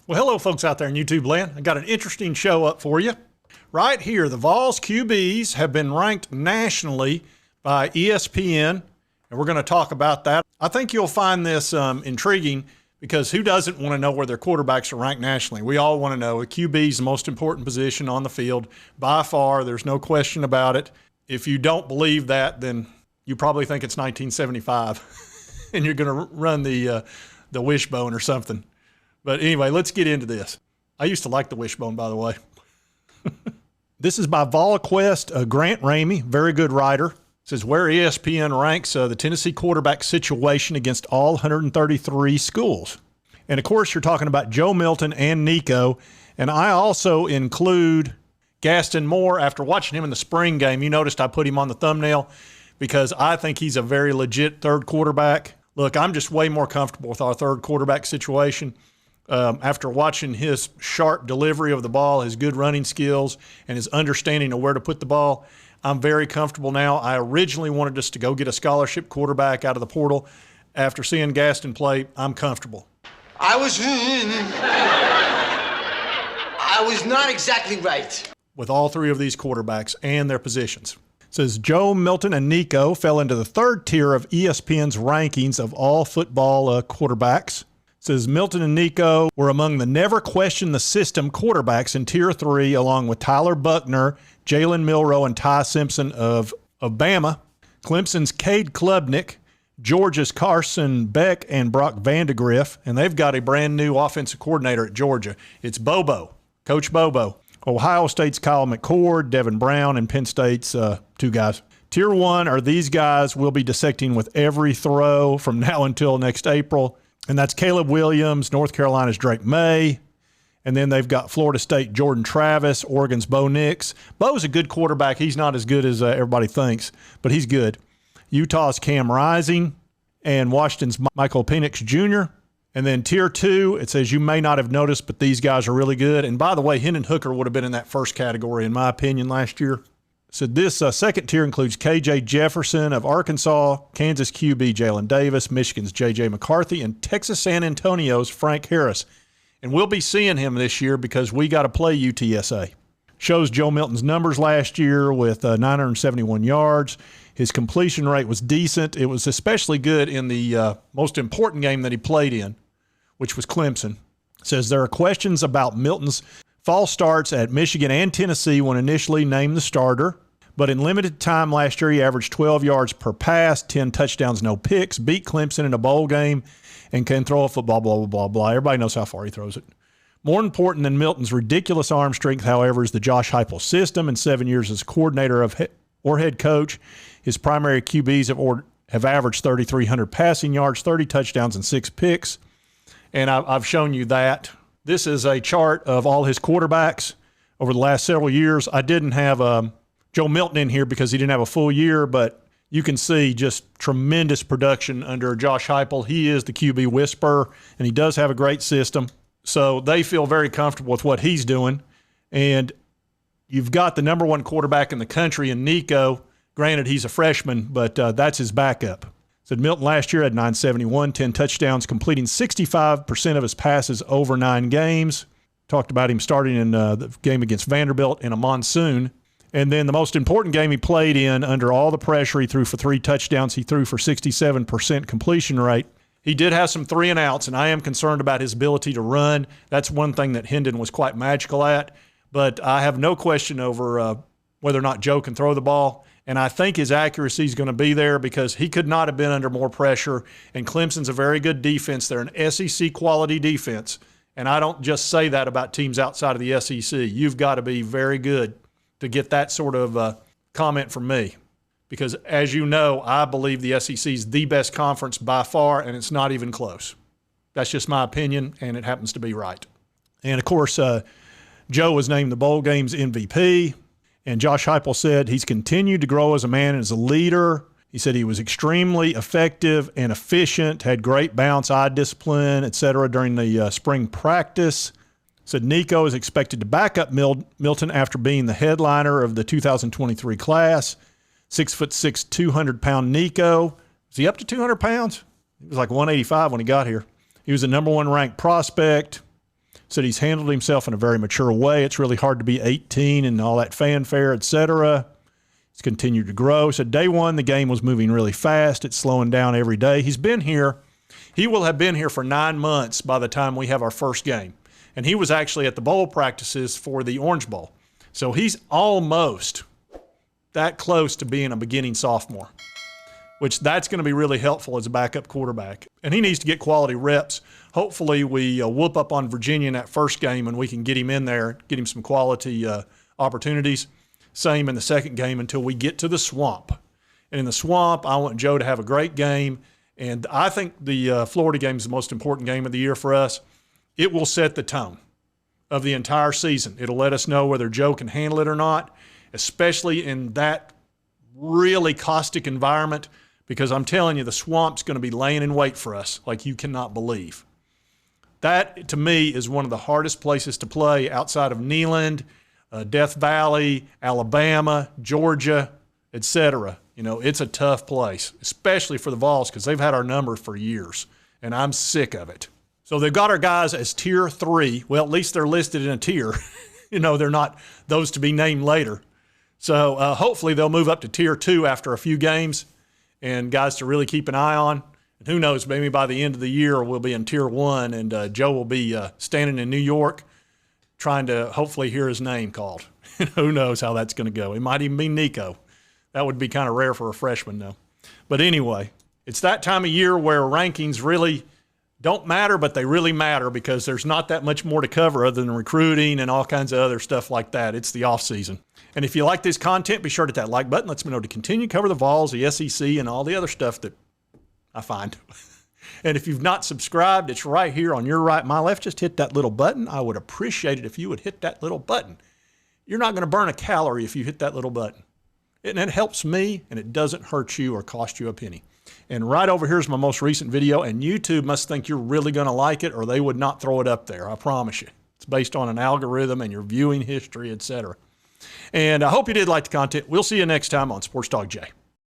Well, hello, folks out there in YouTube land. I got an interesting show up for you. Right here, the Vols QBs have been ranked nationally by ESPN, and we're going to talk about that. I think you'll find this intriguing because who doesn't want to know where their quarterbacks are ranked nationally? We all want to know. A QB is the most important position on the field by far. There's no question about it. If you don't believe that, then you probably think it's 1975 and you're going to run the wishbone or something. But anyway, let's get into this. I used to like the wishbone, by the way. This is by VolQuest, Grant Ramey, very good writer. It says where ESPN ranks the Tennessee quarterback situation against all 133 schools. And, of course, you're talking about Joe Milton and Nico. And I also include Gaston Moore. After watching him in the spring game, you noticed I put him on the thumbnail because I think he's a very legit third quarterback. Look, I'm just way more comfortable with our third quarterback situation. After watching his sharp delivery of the ball, his good running skills, and his understanding of where to put the ball, I'm very comfortable now. I originally wanted us to go get a scholarship quarterback out of the portal. After seeing Gaston play, I'm comfortable. I was not exactly right. With all three of these quarterbacks and their positions. It says Joe, Milton, and Nico fell into the third tier of ESPN's rankings of all football quarterbacks. Says Milton and Nico were among the never question the system quarterbacks in Tier 3, along with Tyler Buckner, Jalen Milroe, and Ty Simpson of Bama, Clemson's Cade Klubnik, Georgia's Carson Beck, and Brock Vandegrift, and they've got a brand new offensive coordinator at Georgia. It's Bobo, Coach Bobo. Ohio State's Kyle McCord, Devin Brown, and Penn State's two guys. Tier 1 are these guys we'll be dissecting with every throw from now until next April. And that's Caleb Williams, North Carolina's Drake May. And then they've got Florida State Jordan Travis, Oregon's Bo Nix. Bo's a good quarterback. He's not as good as everybody thinks, but he's good. Utah's Cam Rising and Washington's Michael Penix Jr. And then Tier 2, it says you may not have noticed, but these guys are really good. And by the way, Hendon Hooker would have been in that first category, in my opinion, last year. So this second tier includes KJ Jefferson of Arkansas, Kansas QB Jalen Davis, Michigan's JJ McCarthy, and Texas San Antonio's Frank Harris. And we'll be seeing him this year because we got to play UTSA. Shows Joe Milton's numbers last year with 971 yards. His completion rate was decent. It was especially good in the most important game that he played in, which was Clemson. It says there are questions about Milton's false starts at Michigan and Tennessee when initially named the starter. But in limited time last year, he averaged 12 yards per pass, 10 touchdowns, no picks, beat Clemson in a bowl game, and can throw a football, blah, blah, blah, blah. Everybody knows how far he throws it. More important than Milton's ridiculous arm strength, however, is the Josh Heupel system. In 7 years as coordinator or head coach, his primary QBs have averaged 3,300 passing yards, 30 touchdowns, and 6 picks. And I've shown you that. This is a chart of all his quarterbacks over the last several years. I didn't have Joe Milton in here because he didn't have a full year, but you can see just tremendous production under Josh Heupel. He is the QB whisperer, and he does have a great system. So they feel very comfortable with what he's doing. And you've got the number one quarterback in the country in Nico. Granted, he's a freshman, but that's his backup. Said Milton last year had 971, 10 touchdowns, completing 65% of his passes over 9 games. Talked about him starting in the game against Vanderbilt in a monsoon. And then the most important game he played in, under all the pressure, he threw for 3 touchdowns. He threw for 67% completion rate. He did have some 3-and-outs, and I am concerned about his ability to run. That's one thing that Hendon was quite magical at. But I have no question over whether or not Joe can throw the ball. And I think his accuracy is going to be there because he could not have been under more pressure. And Clemson's a very good defense. They're an SEC quality defense. And I don't just say that about teams outside of the SEC. You've got to be very good to get that sort of comment from me. Because as you know, I believe the SEC is the best conference by far, and it's not even close. That's just my opinion, and it happens to be right. And, of course, Joe was named the bowl game's MVP. And Josh Heupel said he's continued to grow as a man and as a leader. He said he was extremely effective and efficient, had great bounce, eye discipline, etc. during the spring practice. Said Nico is expected to back up Milton after being the headliner of the 2023 class. 6'6", 200-pound Nico. Is he up to 200 pounds? He was like 185 when he got here. He was the number 1 ranked prospect. Said he's handled himself in a very mature way. It's really hard to be 18 and all that fanfare, etc. He's continued to grow. Said day one, the game was moving really fast. It's slowing down every day. He's been here. He will have been here for 9 months by the time we have our first game. And he was actually at the bowl practices for the Orange Bowl. So he's almost that close to being a beginning sophomore, which that's going to be really helpful as a backup quarterback. And he needs to get quality reps. Hopefully we whoop up on Virginia in that first game and we can get him in there, get him some quality opportunities. Same in the second game until we get to the Swamp. And in the Swamp, I want Joe to have a great game. And I think the Florida game is the most important game of the year for us. It will set the tone of the entire season. It'll let us know whether Joe can handle it or not, especially in that really caustic environment, because I'm telling you, the Swamp's going to be laying in wait for us like you cannot believe. That, to me, is one of the hardest places to play outside of Neyland, Death Valley, Alabama, Georgia, etc. You know, it's a tough place, especially for the Vols because they've had our number for years, and I'm sick of it. So they've got our guys as Tier 3. Well, at least they're listed in a tier. You know, they're not those to be named later. So hopefully they'll move up to Tier 2 after a few games and guys to really keep an eye on. And who knows, maybe by the end of the year we'll be in Tier 1 and Joe will be standing in New York trying to hopefully hear his name called. Who knows how that's going to go. It might even be Nico. That would be kind of rare for a freshman, though. But anyway, it's that time of year where rankings really don't matter, but they really matter because there's not that much more to cover other than recruiting and all kinds of other stuff like that. It's the off season. And if you like this content, be sure to hit that like button. Lets me know to continue to cover the Vols, the SEC, and all the other stuff that I find. And if you've not subscribed, it's right here on your right, my left. Just hit that little button. I would appreciate it if you would hit that little button. You're not going to burn a calorie if you hit that little button. And it helps me, and it doesn't hurt you or cost you a penny. And right over here is my most recent video, and YouTube must think you're really going to like it or they would not throw it up there, I promise you. It's based on an algorithm and your viewing history, etc. And I hope you did like the content. We'll see you next time on Sports Talk Jay.